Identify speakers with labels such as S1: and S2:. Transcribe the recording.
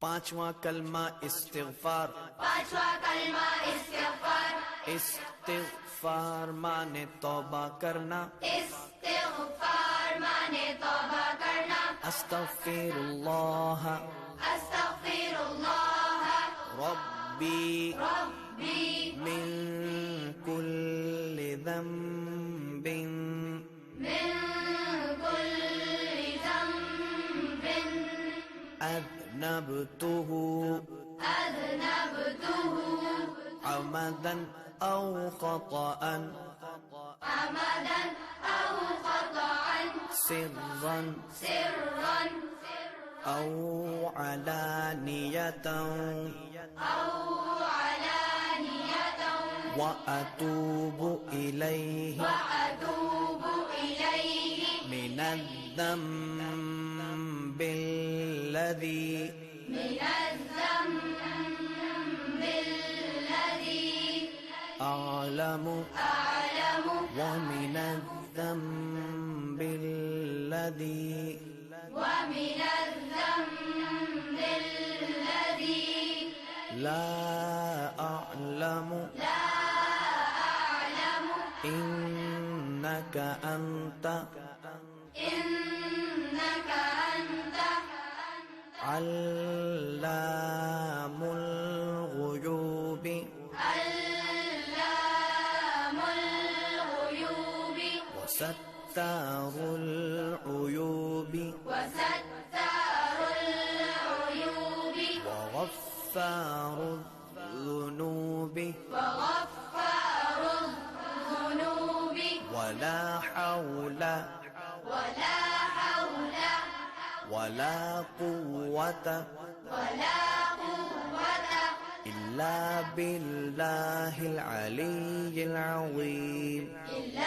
S1: पांचवा कलमा इस्तिग़फ़ार।
S2: पांचवा कलमा इस्तिग़फ़ार।
S1: इस्तिग़फ़ार माने तौबा करना।
S2: इस्तिग़फ़ार माने तौबा करना।
S1: अस्तग़फ़िरुल्लाह
S2: अस्तग़फ़िरुल्लाह
S1: रब्बी
S2: रब्बी
S1: मिन कुल्लि ज़ंबिन
S2: मिन कुल्लि ज़ंबिन
S1: अज़नबतुहु
S2: अज़नबतुहु
S1: अमदन औ ख़तअन
S2: अमदन औ ख़तअन
S1: सिर्रन
S2: सिर्रन
S1: औ अलानियतन
S2: औ अलानियतन
S1: व अतूबु इलैहि
S2: व अतूबु इलैहि
S1: मिनज़्ज़ंबिल्लज़ी
S2: मिनज़्ज़ंबिल्लज़ी
S1: अअलमु व मिनज़्ज़ंबिल्लज़ी
S2: वमिनज़्ज़ंबिल्लज़ी
S1: ला अअलमु
S2: ला अअलमु
S1: इन्नका अन्त
S2: इन्नक अन्त
S1: अल्लामुल गुयूबि
S2: अल्लामुल गुयूबि
S1: वसत्तारुल उयूबि
S2: वसत्तारुल उयूबि
S1: वगफ्फारुल ज़ुनूबि
S2: वगफ्फारुल ज़ुनूबि
S1: वला हौल
S2: वला हौल
S1: वला कुव्वत
S2: वला कुव्वत
S1: इल्ला बिल्लाहिल अलिय्यिल अज़ीम।
S2: इल्ला